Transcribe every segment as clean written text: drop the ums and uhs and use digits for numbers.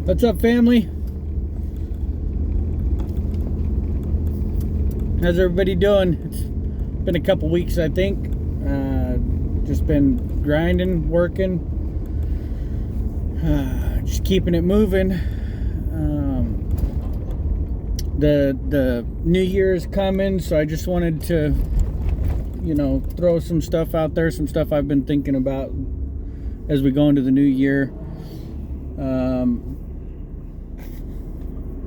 What's up, family? How's everybody doing? It's been a couple weeks, I think. Just been grinding, working, just keeping it moving. The New Year's coming, so I just wanted to, throw some stuff out there, some stuff I've been thinking about as we go into the new year.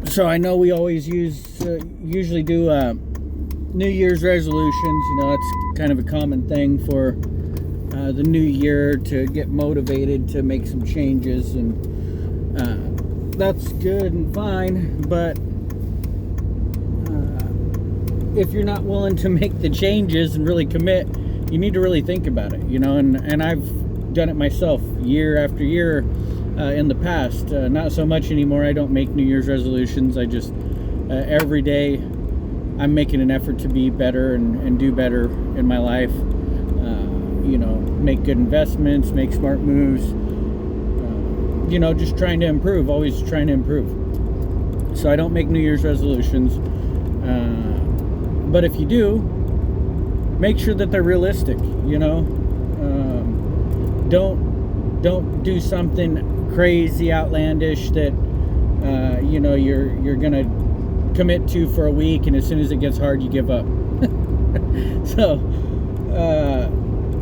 So I know we always usually do New Year's resolutions. That's kind of a common thing for the new year, to get motivated to make some changes, and that's good and fine. But if you're not willing to make the changes and really commit, you need to really think about it. And I've done it myself year after year in the past. Not so much anymore. I don't make New Year's resolutions. I just every day I'm making an effort to be better and do better in my life. Make good investments, make smart moves. Just trying to improve, always trying to improve. So I don't make New Year's resolutions. But if you do, make sure that they're realistic. Don't do something crazy, outlandish that you're gonna commit to for a week, and as soon as it gets hard, you give up. So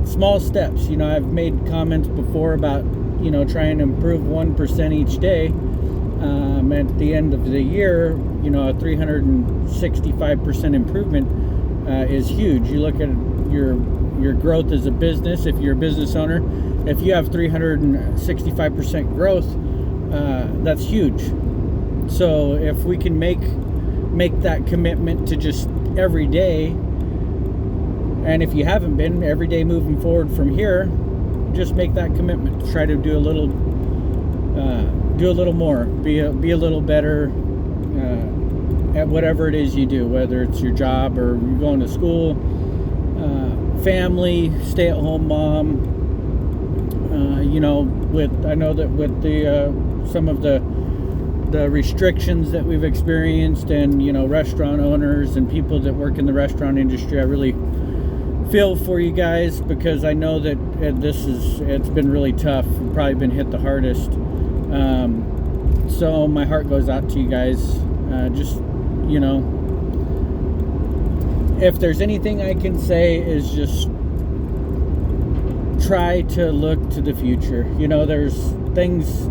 small steps. I've made comments before about trying to improve 1% each day. At the end of the year, a 365% improvement is huge. You look at your growth as a business. If you're a business owner, if you have 365% growth, that's huge. So if we can make that commitment to just every day, and if you haven't been, every day moving forward from here, just make that commitment. Try to do a little more, be a little better at whatever it is you do, whether it's your job or you're going to school, family, stay-at-home mom. I know that with the some of the restrictions that we've experienced, and restaurant owners and people that work in the restaurant industry, I really feel for you guys, because I know that it's been really tough. We've probably been hit the hardest. So my heart goes out to you guys. If there's anything I can say, is just try to look to the future. There's things,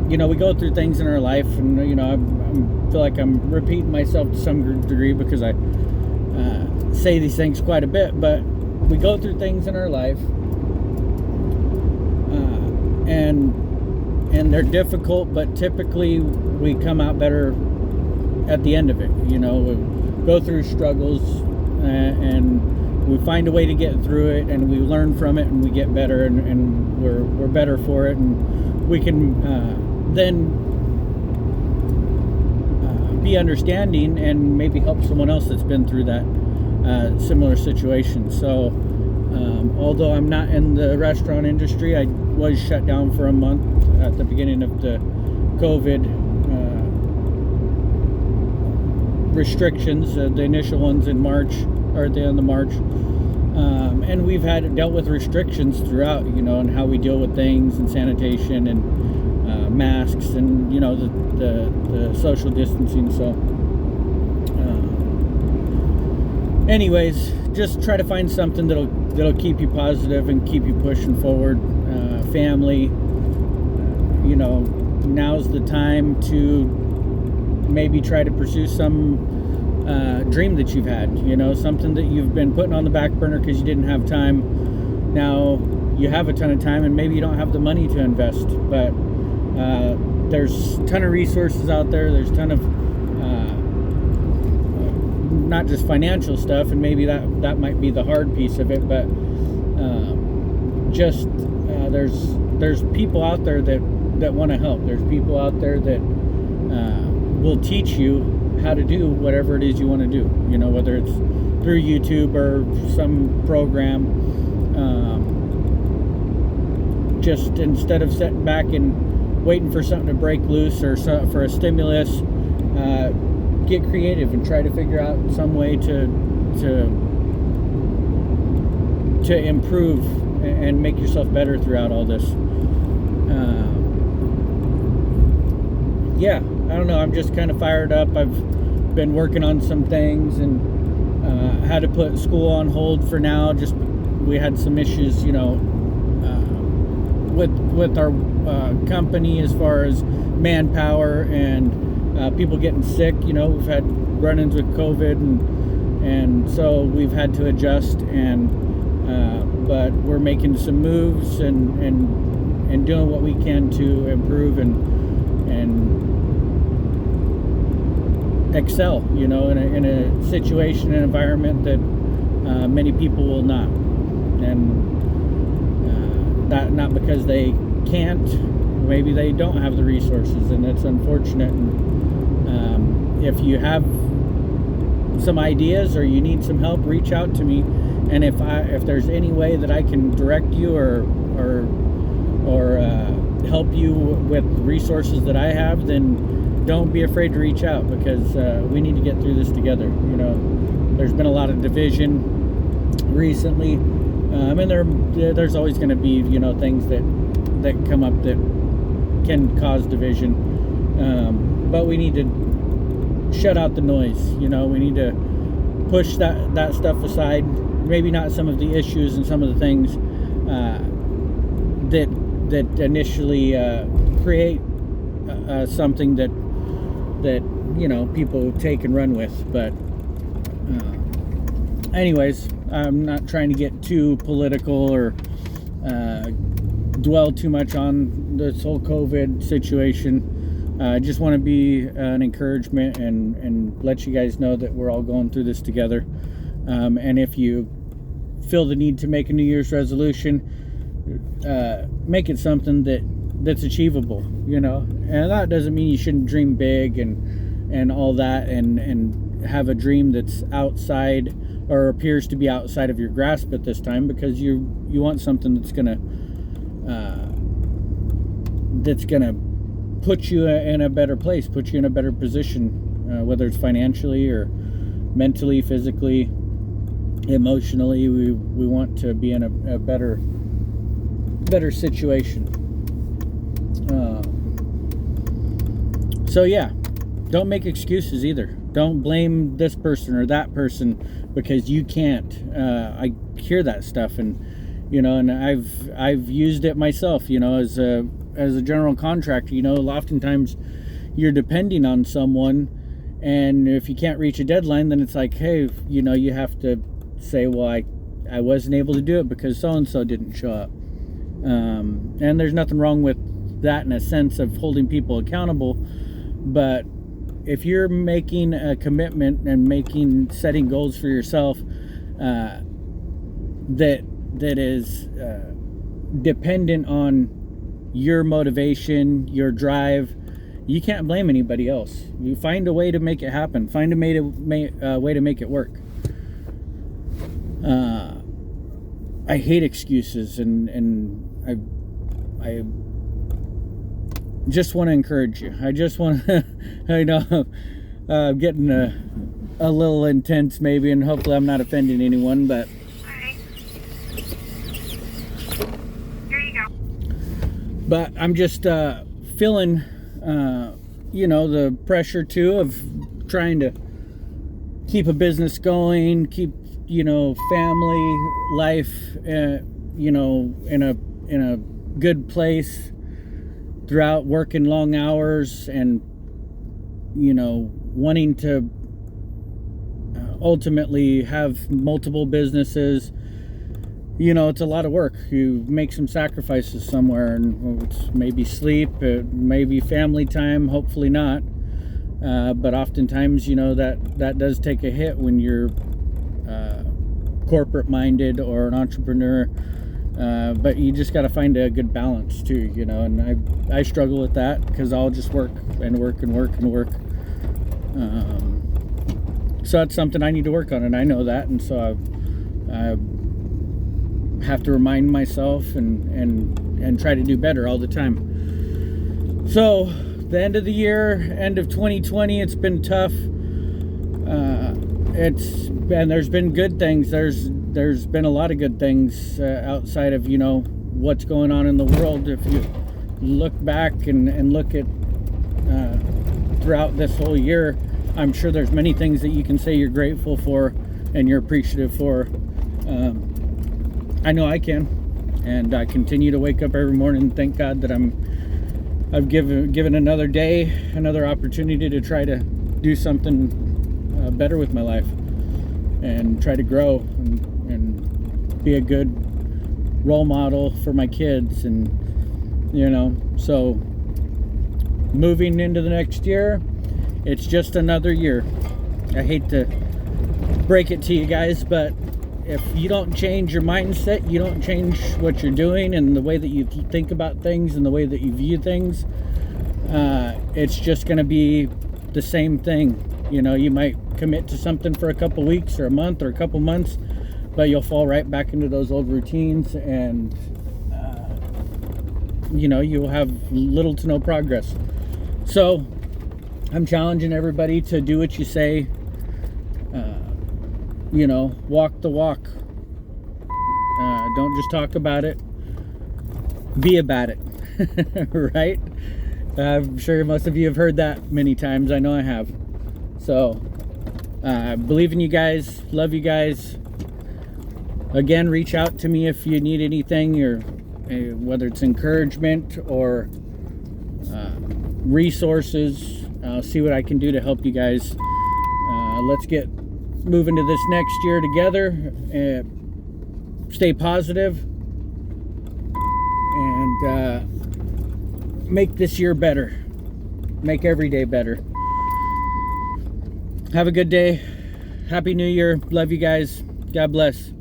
we go through things in our life, and I feel like I'm repeating myself to some degree, because I say these things quite a bit, but we go through things in our life, and they're difficult, but typically we come out better at the end of it. We go through struggles, and we find a way to get through it, and we learn from it, and we get better, and we're better for it, and we can then be understanding and maybe help someone else that's been through that similar situation. So although I'm not in the restaurant industry, I was shut down for a month at the beginning of the COVID restrictions, the initial ones in March, or at the end of March, and we've dealt with restrictions throughout, and how we deal with things, and sanitation, and masks, and the social distancing. So anyways, just try to find something that'll keep you positive and keep you pushing forward. Family, now's the time to maybe try to pursue some dream that you've had, something that you've been putting on the back burner because you didn't have time. Now you have a ton of time, and maybe you don't have the money to invest, but there's a ton of resources out there. There's a ton of not just financial stuff, and maybe that might be the hard piece of it, but there's people out there that want to help. There's people out there that will teach you how to do whatever it is you want to do, whether it's through YouTube or some program. Just instead of sitting back and waiting for something to break loose or for a stimulus. Get creative and try to figure out some way to improve and make yourself better throughout all this. Yeah, I don't know. I'm just kind of fired up. I've been working on some things and had to put school on hold for now. Just we had some issues, with our company as far as manpower and people getting sick. We've had run-ins with COVID, and so we've had to adjust. But we're making some moves and doing what we can to improve and excel, in a situation and environment that many people will not. And that not because they can't, maybe they don't have the resources, and it's unfortunate. And if you have some ideas or you need some help, reach out to me. And if there's any way that I can direct you or help you with resources that I have, then don't be afraid to reach out, because we need to get through this together. There's been a lot of division recently, and there's always going to be things that come up that can cause division. But we need to shut out the noise. We need to push that stuff aside. Maybe not some of the issues and some of the things that initially create something that people take and run with. But anyways, I'm not trying to get too political or dwell too much on this whole COVID situation. I just want to be an encouragement and let you guys know that we're all going through this together. And if you feel the need to make a New Year's resolution, make it something that's achievable, and that doesn't mean you shouldn't dream big and all that and have a dream that's outside or appears to be outside of your grasp at this time, because you want something that's gonna put you in a better place, put you in a better position, whether it's financially or mentally, physically, emotionally. We want to be in a better situation. So yeah, don't make excuses either. Don't blame this person or that person because you can't. I hear that stuff, and and I've used it myself. As a general contractor, oftentimes you're depending on someone, and if you can't reach a deadline, then it's like, hey, you have to say, well, I wasn't able to do it because so and so didn't show up. And there's nothing wrong with that in a sense of holding people accountable, but if you're making a commitment and setting goals for yourself that is dependent on your motivation, your drive, you can't blame anybody else. You find a way to make it happen. Find a way to make it work. I hate excuses, and I just want to encourage you. I just want to, I know I'm getting a little intense maybe, and hopefully I'm not offending anyone, but here you go. But I'm just feeling, the pressure too of trying to keep a business going, keep, family life, in a good place throughout working long hours and, wanting to ultimately have multiple businesses. It's a lot of work. You make some sacrifices somewhere, and it's maybe sleep, maybe family time, hopefully not. But oftentimes, that does take a hit when you're corporate minded or an entrepreneur. But you just got to find a good balance too, and I struggle with that because I'll just work and work and work and work. So that's something I need to work on, and I know that, and so I have to remind myself and try to do better all the time. So the end of the year, end of 2020, it's been tough. There's been good things. There's been a lot of good things outside of what's going on in the world. If you look back and look at throughout this whole year, I'm sure there's many things that you can say you're grateful for and you're appreciative for. I know I can, and I continue to wake up every morning and thank God that I've given another day, another opportunity to try to do something better with my life and try to grow and be a good role model for my kids. And so moving into the next year, it's just another year. I hate to break it to you guys, but if you don't change your mindset, you don't change what you're doing and the way that you think about things and the way that you view things, it's just going to be the same thing. You might commit to something for a couple weeks or a month or a couple months, but you'll fall right back into those old routines, and you'll have little to no progress. So I'm challenging everybody to do what you say. Walk the walk. Don't just talk about it. Be about it. Right? I'm sure most of you have heard that many times. I know I have. So, believe in you guys. Love you guys. Again, reach out to me if you need anything, or whether it's encouragement or resources. I'll see what I can do to help you guys. Let's get moving to this next year together. Stay positive and make this year better. Make every day better. Have a good day. Happy New Year. Love you guys. God bless.